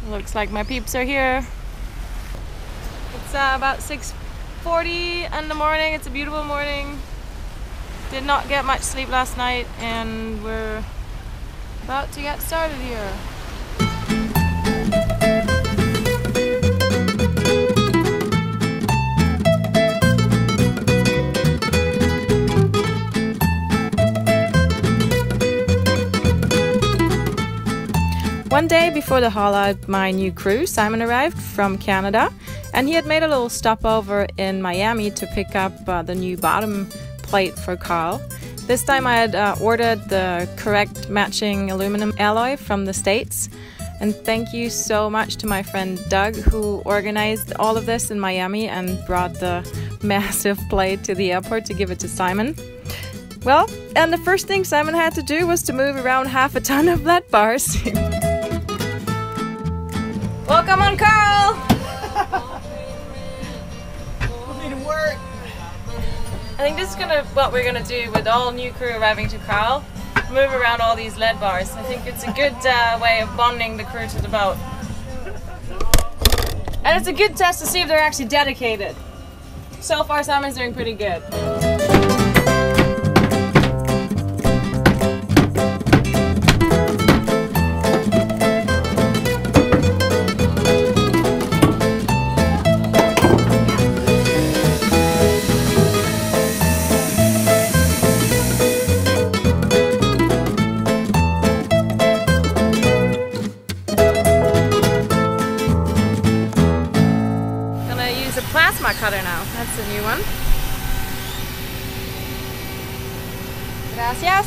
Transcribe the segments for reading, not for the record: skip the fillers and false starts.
Looks like my peeps are here. It's about 6:40 in the morning. It's a beautiful morning. Did not get much sleep last night, and we're about to get started here. One day before the haul out, my new crew, Simon, arrived from Canada, and he had made a little stopover in Miami to pick up the new bottom plate for Karl. This time I had ordered the correct matching aluminum alloy from the States. And thank you so much to my friend Doug, who organized all of this in Miami and brought the massive plate to the airport to give it to Simon. Well, and the first thing Simon had to do was to move around half a ton of lead bars. Welcome on, Karl! I think this is what we're gonna do with all new crew arriving to Karl. Move around all these lead bars. I think it's a good way of bonding the crew to the boat. And it's a good test to see if they're actually dedicated. So far, Simon's doing pretty good. Cutter now. That's the new one. Gracias.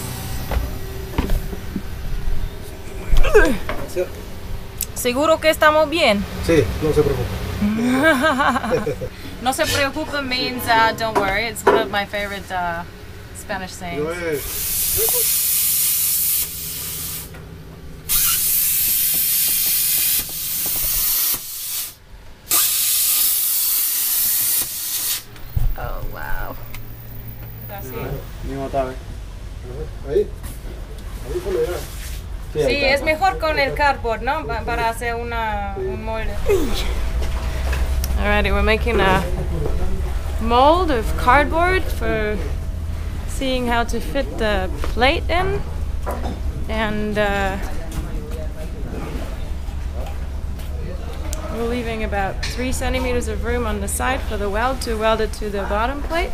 ¿Seguro que estamos bien? Sí, no se preocupe. No se preocupe means don't worry. It's one of my favorite Spanish sayings. Oh, wow. Sí, es mejor con el cardboard, ¿no? Para hacer un molde. Alrighty, we're making a mold of cardboard for seeing how to fit the plate in. And we're leaving about 3 centimeters of room on the side for the weld to weld it to the bottom plate.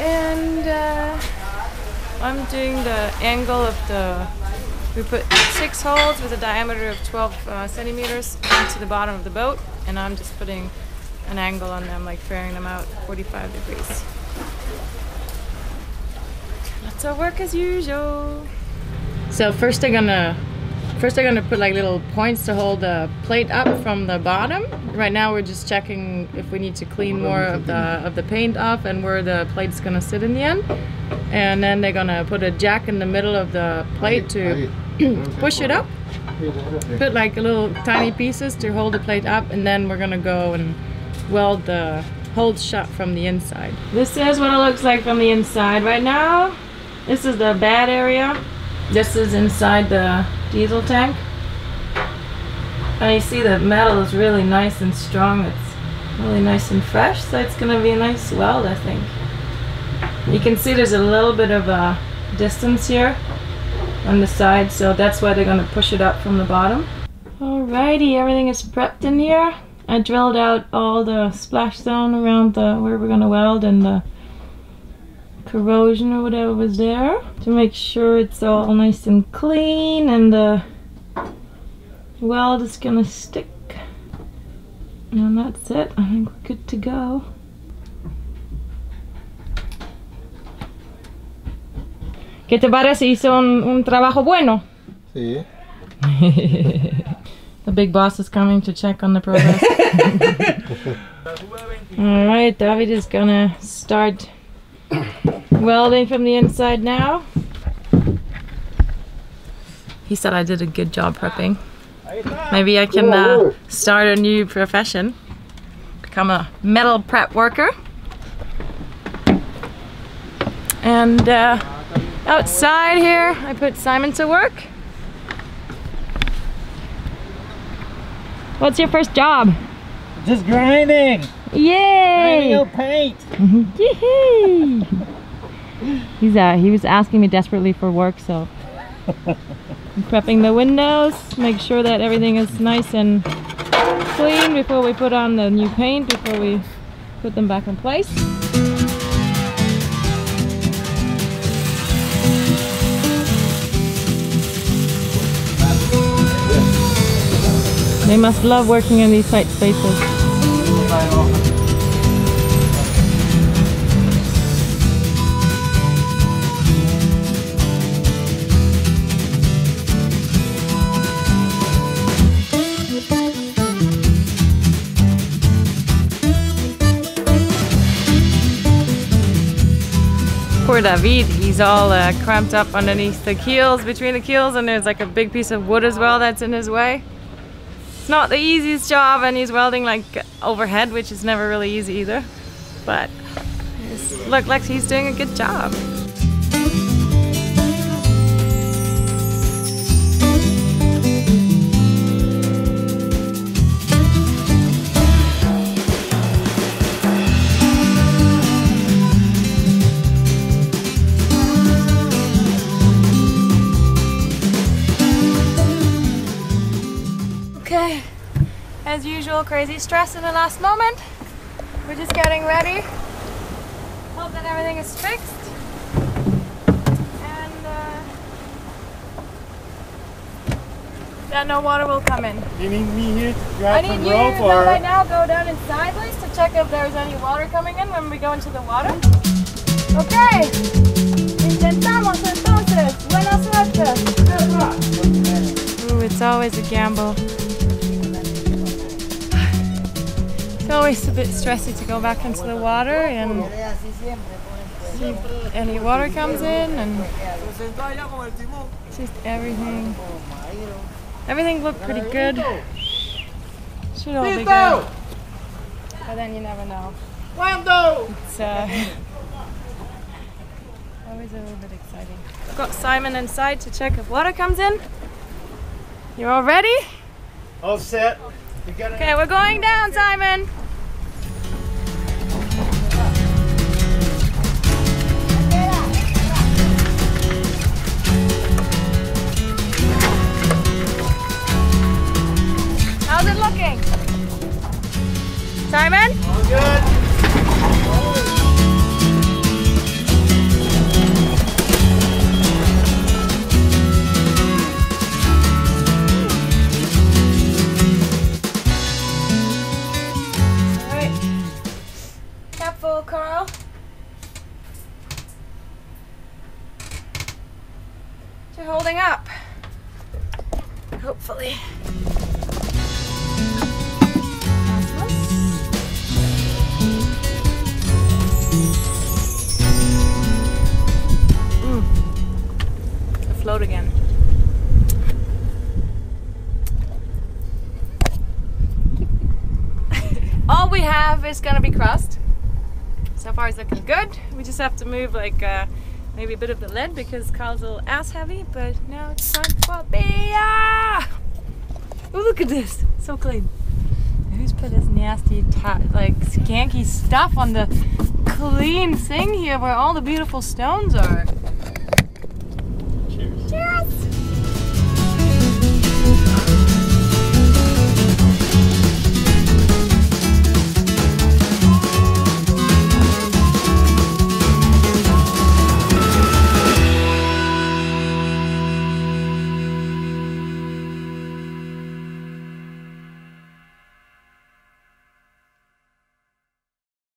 And I'm doing the angle of we put 6 holes with a diameter of 12 centimeters into the bottom of the boat, and I'm just putting an angle on them, like fairing them out 45 degrees. Lots of work as usual. So first they're gonna put like little points to hold the plate up from the bottom. Right now we're just checking if we need to clean more of the paint off and where the plate's gonna sit in the end. And then they're gonna put a jack in the middle of the plate to push it up. Put like little tiny pieces to hold the plate up, and then we're gonna go and weld the hold shut from the inside. This is what it looks like from the inside right now. This is the bad area. This is inside the diesel tank. And you see the metal is really nice and strong. It's really nice and fresh, so it's gonna be a nice weld, I think. You can see there's a little bit of a distance here on the side, so that's why they're gonna push it up from the bottom. Alrighty, everything is prepped in here. I drilled out all the splashstone around where we're gonna weld and the corrosion or whatever was there to make sure it's all nice and clean and the weld is gonna stick. And that's it. I think we're good to go. ¿Qué te parece? ¿Hizo un trabajo bueno? Sí. The big boss is coming to check on the progress. Alright, David is gonna start welding from the inside now. He said I did a good job prepping. Maybe I can start a new profession. Become a metal prep worker. And outside here, I put Simon to work. What's your first job? Just grinding. Yay! Grinding out paint. Yee-hee! He was asking me desperately for work, so I'm prepping the windows, make sure that everything is nice and clean before we put on the new paint, before we put them back in place. They must love working in these tight spaces. Poor David, he's all cramped up underneath the keels, between the keels, and there's like a big piece of wood as well that's in his way. It's not the easiest job, and he's welding like overhead, which is never really easy either. But it looks like he's doing a good job. Okay, as usual, crazy stress in the last moment. We're just getting ready. Hope that everything is fixed. And that no water will come in. You need me here to I grab need some you rope, to or right now go down in sideways to check if there's any water coming in when we go into the water. Okay, intentamos entonces. Buena suerte. Ooh, it's always a gamble. It's always a bit stressy to go back into the water and see if any water comes in, and just everything. Everything looked pretty good. Should all be good. But then you never know. It's always a little bit exciting. I've got Simon inside to check if water comes in. You all ready? all set. Okay, we're going down, Simon. How's it looking? Simon? All good. Karl. You're holding up. Hopefully. Afloat again. All we have is gonna be crust. So far it's looking good. We just have to move like maybe a bit of the lead because Karl's a little ass heavy, but now it's time for beer! Oh, look at this, so clean. Who's put this nasty, like skanky stuff on the clean thing here where all the beautiful stones are?